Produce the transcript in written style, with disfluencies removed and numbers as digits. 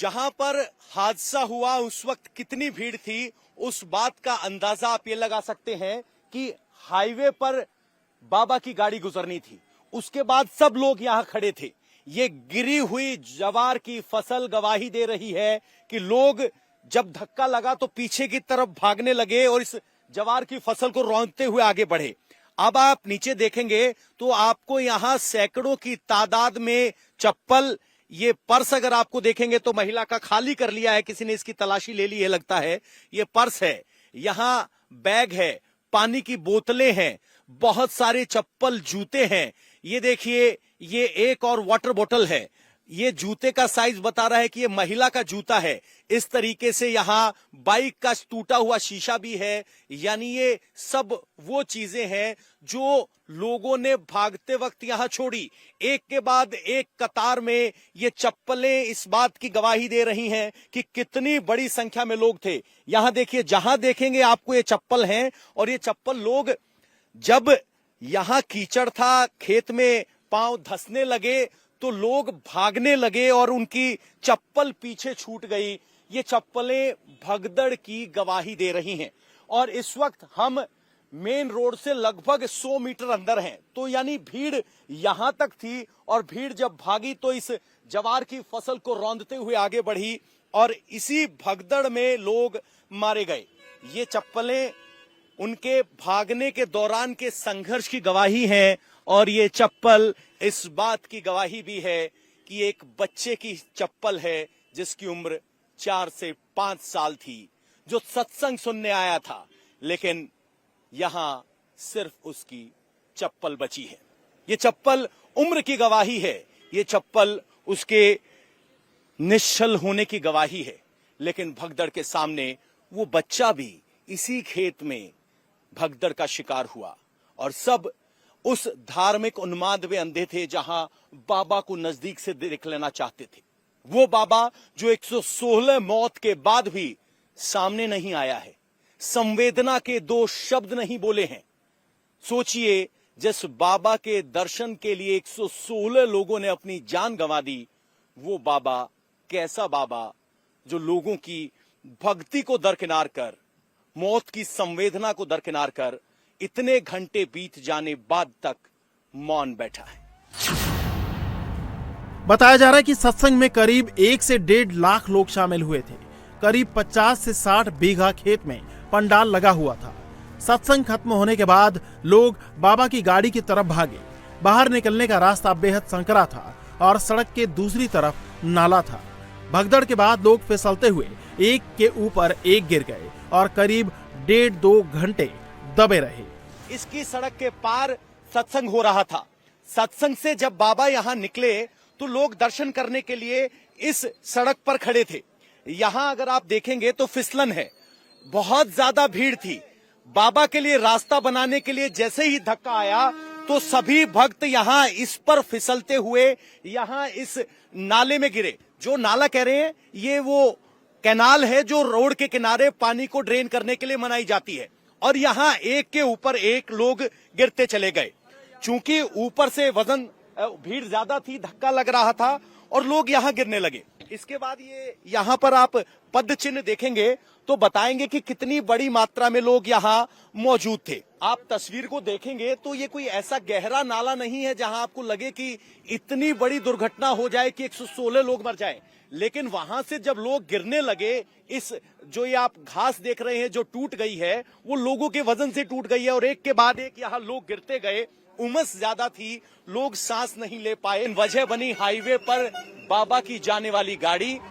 जहां पर हादसा हुआ उस वक्त कितनी भीड़ थी, उस बात का अंदाजा आप ये लगा सकते हैं कि हाईवे पर बाबा की गाड़ी गुजरनी थी, उसके बाद सब लोग यहां खड़े थे। ये गिरी हुई जवार की फसल गवाही दे रही है कि लोग जब धक्का लगा तो पीछे की तरफ भागने लगे और इस जवार की फसल को रौंदते हुए आगे बढ़े। अब आप नीचे देखेंगे तो आपको यहां सैकड़ों की तादाद में चप्पल, ये पर्स अगर आपको देखेंगे तो महिला का खाली कर लिया है, किसी ने इसकी तलाशी ले ली है लगता है। ये पर्स है, यहां बैग है, पानी की बोतलें हैं, बहुत सारे चप्पल, जूते हैं। ये देखिए, ये एक और वाटर बोतल है। ये जूते का साइज बता रहा है कि ये महिला का जूता है। इस तरीके से यहां बाइक का टूटा हुआ शीशा भी है। यानी ये सब वो चीजें हैं जो लोगों ने भागते वक्त यहां छोड़ी। एक के बाद एक कतार में ये चप्पलें इस बात की गवाही दे रही हैं कि कितनी बड़ी संख्या में लोग थे। यहां देखिए, जहां देखेंगे आपको ये चप्पल हैं, और ये चप्पल लोग जब यहां कीचड़ था, खेत में पांव धंसने लगे तो लोग भागने लगे और उनकी चप्पल पीछे छूट गई। ये चप्पलें भगदड़ की गवाही दे रही हैं। और इस वक्त हम मेन रोड से लगभग 100 मीटर अंदर हैं, तो यानी भीड़ यहां तक थी, और भीड़ जब भागी तो इस जवार की फसल को रौंदते हुए आगे बढ़ी और इसी भगदड़ में लोग मारे गए। ये चप्पलें उनके भागने के दौरान के संघर्ष की गवाही है, और ये चप्पल इस बात की गवाही भी है कि एक बच्चे की चप्पल है जिसकी उम्र 4 से 5 साल थी, जो सत्संग सुनने आया था, लेकिन यहां सिर्फ उसकी चप्पल बची है। ये चप्पल उम्र की गवाही है, ये चप्पल उसके निश्चल होने की गवाही है। लेकिन भगदड़ के सामने वो बच्चा भी इसी खेत में भगदड़ का शिकार हुआ, और सब उस धार्मिक उन्माद में अंधे थे जहां बाबा को नजदीक से देख लेना चाहते थे। वो बाबा जो 116 मौत के बाद भी सामने नहीं आया है, संवेदना के 2 शब्द नहीं बोले हैं। सोचिए, जिस बाबा के दर्शन के लिए 116 लोगों ने अपनी जान गंवा दी, वो बाबा कैसा बाबा जो लोगों की भक्ति को दरकिनार कर, मौत की संवेदना को दरकिनार कर, इतने घंटे बीत जाने बाद तक मौन बैठा है। बताया जा रहा है कि सत्संग में करीब 1 से 1.5 लाख लोग शामिल हुए थे। करीब 50 से 60 बीघा खेत में पंडाल लगा हुआ था। सत्संग खत्म होने के बाद लोग बाबा की गाड़ी की तरफ भागे। बाहर निकलने का रास्ता बेहद संकरा था और सड़क के दूसरी तरफ नाला था। भगदड़ के बाद लोग फिसलते हुए एक के ऊपर एक गिर गए और करीब 1.5-2 घंटे दबे रहे। इसकी सड़क के पार सत्संग हो रहा था। सत्संग से जब बाबा यहां निकले तो लोग दर्शन करने के लिए इस सड़क पर खड़े थे। यहां अगर आप देखेंगे तो फिसलन है, बहुत ज्यादा भीड़ थी। बाबा के लिए रास्ता बनाने के लिए जैसे ही धक्का आया तो सभी भक्त यहां इस पर फिसलते हुए यहां इस नाले में गिरे। जो नाला कह रहे हैं, ये वो कैनाल है जो रोड के किनारे पानी को ड्रेन करने के लिए बनाई जाती है, और यहां एक के ऊपर एक लोग गिरते चले गए। चूंकि ऊपर से वजन, भीड़ ज्यादा थी, धक्का लग रहा था और लोग यहां गिरने लगे। इसके बाद ये यहां पर आप पद चिन्ह देखेंगे तो बताएंगे कि कितनी बड़ी मात्रा में लोग यहां मौजूद थे। आप तस्वीर को देखेंगे तो ये कोई ऐसा गहरा नाला नहीं है जहां आपको लगे कि इतनी बड़ी दुर्घटना हो जाए कि 116 लोग मर जाएं। लेकिन वहां से जब लोग गिरने लगे, इस जो ये आप घास देख रहे हैं जो टूट गई है, वो लोगों के वजन से टूट गई है, और एक के बाद एक यहां लोग गिरते गए। उमस ज्यादा थी, लोग सांस नहीं ले पाए। वजह बनी हाईवे पर बाबा की जाने वाली गाड़ी।